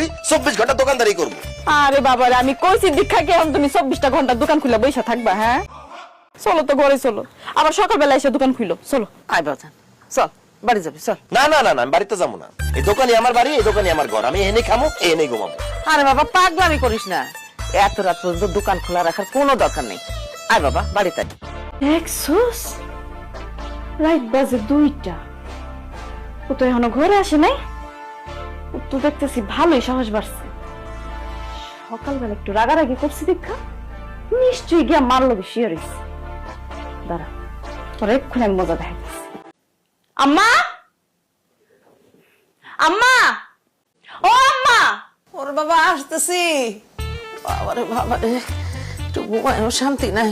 করি 24 ঘন্টা দোকানদারি করব। আরে বাবা রে, আমি কইছি দীক্ষা কে তুমি 24টা ঘন্টা দোকান খুলে বইসা থাকবা? হ্যাঁ চলো তো ঘরে চলো, আবার সকালবেলা এসে দোকান খুলো। চলো আয় বাজান, চল বাড়ি যাবি চল। না না না না, আমি বাড়িতে যাবো না। এই দোকানই আমার বাড়ি, এই দোকানই আমার ঘর। আমি এনে খামো, এনে ঘুমাবো। আরে বাবা পাগলামি করিস না, এত রাত পর্যন্ত দোকান খোলা রাখার কোনো দরকার নেই। আয় বাবা বাড়িতে আয়। দেখছস রাইট বাজে 2টা, ও তো এখনো ঘরে আসে নাই। ও তো দেখতেছি ভালোই সাহস বাড়ছে। সকালবেলা একটু রাগারাগি করছি দীক্ষা, নিশ্চয়ই গিয়া মারলো বেশি হয়েছে। দাঁড়া তোর এক্ষুনি আমি মজা দেখাইতেছি। আম্মা, আম্মা, ও আম্মা। ওর বাবা আসতেছি। বাবারে বাবারে, একটু ঘুমায়ও শান্তি নাই।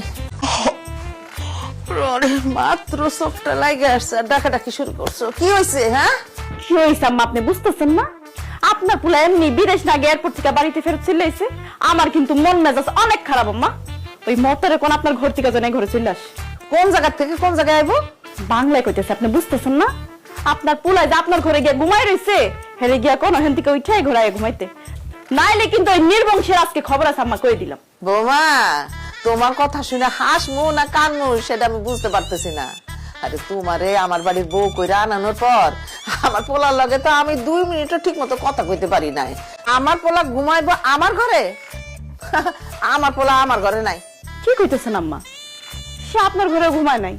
ওরে মাত্র চোখটা লাগে আসছে আর ডাকাডাকি শুরু করছো, কি হয়েছে? হ্যাঁ কি হয়েছে আম্মা, আপনি বুঝতেছেন না? আপনার পুলা এমনি বিদেশ না গিয়ে এয়ারপোর্ট থেকে বাড়িতে ফেরত চলে এসে আমার কিন্তু মন মেজাজ অনেক খারাপ আম্মা। ওই মতরে কোন আপনার ঘর থেকে জানাই ঘরে চলে আস। কোন জায়গা থেকে কোন জায়গায় আইবো? বাংলায় কইতেছে, আপনি বুঝতেছেন না? আপনার পুলায় যে আপনার ঘরে গিয়ে ঘুমাই রইছে, হেরে গিয়া কোন হেন থেকে উঠাই ঘোরায় ঘুমাইতে, নাইলে কিন্তু ওই নির্বংশের আজকে খবর আছে আম্মা, কই দিলাম। বৌমা তোমার কথা শুনে হাসমু না কানমু সেটা আমি বুঝতে পারতেছি না। আরে তোমারে আমার বাড়ির বউ কইরা আনানোর পর আমার পোলার লগে তো আমি 2 মিনিটও ঠিক মতো কথা কইতে পারি নাই। আমার পোলা ঘুমাইবো আমার ঘরে? আমার পোলা আমার ঘরে নাই। কি কইতেছেন আম্মা? সে আপনার ঘরে ঘুমায় নাই,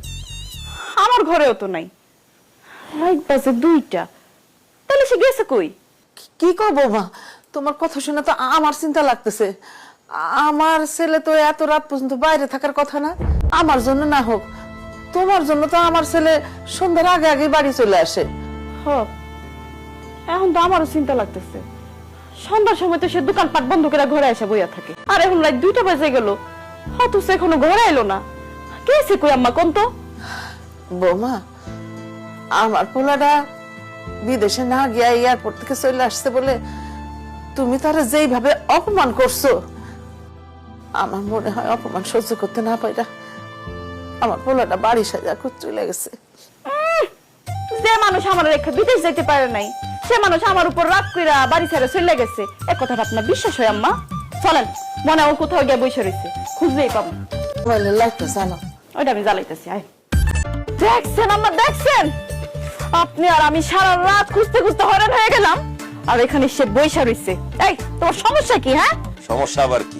আমার ঘরেও তো নাই। রাইট বাজে 2টা, তাহলে সে গেছে কই? কি কও বৌমা, তোমার কথা শুনে তো আমার চিন্তা লাগতেছে। আমার ছেলে তো এত রাত পর্যন্ত বাইরে থাকার কথা না। আমার জন্য না হোক, তোমার জন্য তো আমার ছেলে সন্ধ্যার আগে আগে বাড়ি চলে আসে। হ, এখন তো আমারও চিন্তা লাগতেছে। সন্ধ্যার সময় তো সে দোকানপাট বন্ধ করে ঘরে এসে বইয়া থাকে, আর এখন রাত 2টা বাজে গেল, হয়তো সে এখনো ঘরে এলো না। গেছে কই আম্মা কোন তো? বৌমা আমার পোলাটা বিদেশে না গিয়া এয়ারপোর্ট থেকে চলে আসছে বলে তুমি তারা যেইভাবে অপমান করছো, আমার মনে হয় অপমান সহ্য করতে না পাইরা আমার পোলাটা বাড়ি সাজা করে চলে গেছে। যে মানুষ আমার রেখে বিদেশ যেতে পারে নাই, সে মানুষ আমার উপর রাগ কইরা বাড়ি ছেড়ে চলে গেছে, এ কথাটা আপনার বিশ্বাস হয় আম্মা? চলেন, মনে হয় কোথাও গিয়ে বসে রয়েছে, খুঁজলেই পাবো। লাইটটা জানো ওইটা আমি জ্বালাইতেছি। আয় দেখছেন আম্মা, দেখছেন আপনি আর আমি সারা রাত খুঁজতে খুঁজতে হয়রান হয়ে গেলাম, আর এখানে সে বইসা রইছে। এই তোমার সমস্যা কি? হ্যাঁ সমস্যা আবার কি?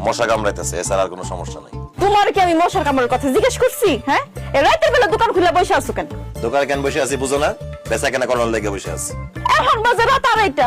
মশা কামড়াইতেছে, এছাড়া আর কোনো সমস্যা নাই। তোমার কি আমি মশার কামড়ের কথা জিজ্ঞেস করছি? হ্যাঁ, এই রাতের বেলা দোকান খুলে বসে আছো কেন? দোকানে কেন বসে আছি বুঝো না? বেচা কেনা করার লেগে বসে আছি। এখন বাজে রাত 2:30।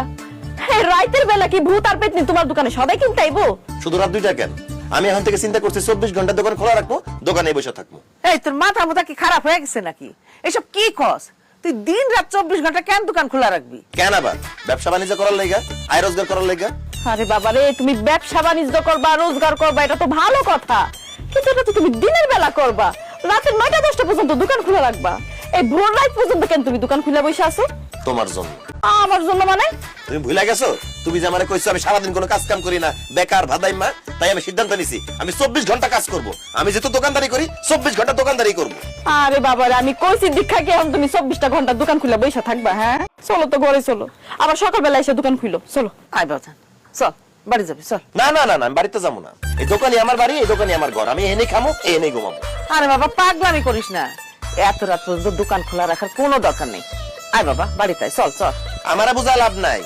এই রাতের বেলা কি ভূত আর পেতনি তোমার দোকানে সবাই কিনতে আইবো? শুধু রাত 2টা কেন? আমি এখন থেকে চিন্তা করছি 24 ঘন্টা দোকান খোলা রাখবো, দোকানে বসে থাকবো। এই তোর মাথা মুথা কি খারাপ হয়ে গেছে নাকি? এসব কি কস? তুই দিন রাত 24 ঘন্টা কেন দোকান খোলা রাখবি? কেন আবার? ব্যবসা বাণিজ্য করার লেগে, আয় রোজগার করার লেগে। আরে বাবা রে, তুমি ব্যবসা বাণিজ্য করবা, রোজগার করবা, এটা তো ভালো কথা, কিন্তু এটা তো তুমি দিনের বেলা করবা, রাতের 9টা 10টা পর্যন্ত দোকান খোলা রাখবা। এই ভোর রাত পর্যন্ত কেন তুমি দোকান খুলে বসে আছো? তোমার জন্য। আমার জন্য মানে? তুমি ভুলে গেছো? তুমি যে আমারে কইছো আমি সারাদিন কোনো কাজ কাম করি না, বেকার ভাদাইমা, তাই আমি সিদ্ধান্ত নিছি আমি 24 ঘন্টা কাজ করব। আমি যেহেতু দোকানদারি করি 24 ঘন্টা দোকানদারি করব। আরে বাবা রে, আমি কইছি দীক্ষা কে তুমি 24টা ঘন্টা দোকান খুলে বসে থাকবা? হ্যাঁ চলো তো ঘরে চলো, আবার সকালবেলা এসে দোকান খুলো। চলো আয় বাজান, চল বাড়ি যাবি চল। না না না না, আমি বাড়িতে যাবো না। এই দোকানই আমার বাড়ি, এই দোকানই আমার ঘর। আমি এনে খামো, এনে ঘুমাবো। আরে বাবা পাগলামি করিস না, এত রাত পর্যন্ত দোকান খোলা রাখার কোনো দরকার নেই। আয় বাবা বাড়িতে আয়, চল চল। আমারা বুঝা লাভ নাই,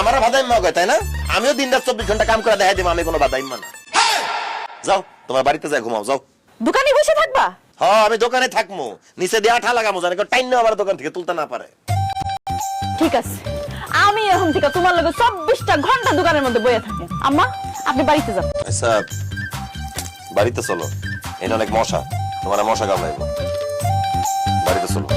আমারা ভাদাইমা কয় তাই না? আমিও দিন রাত 24 ঘন্টা কাম করে দেখাই দেবো আমি কোনো ভাদাইমা না। যাও তোমার বাড়িতে যাই, ঘুমাও যাও। দোকানে বসে থাকবা? হ্যাঁ আমি দোকানে থাকবো, নিচে দিয়ে আঠা লাগামো জানি টাইন আমার দোকান থেকে তুলতে না পারে। ঠিক আছে, আমি এখন থেকে তোমার লগে 24টা ঘন্টা দোকানের মধ্যে বসে থাকবো। আম্মা আপনি বাড়িতে যান। আচ্ছা বাড়িতে চলো, এখানে অনেক মশা, তোমার মশা কামড়াইবো। বাড়িতে চলো।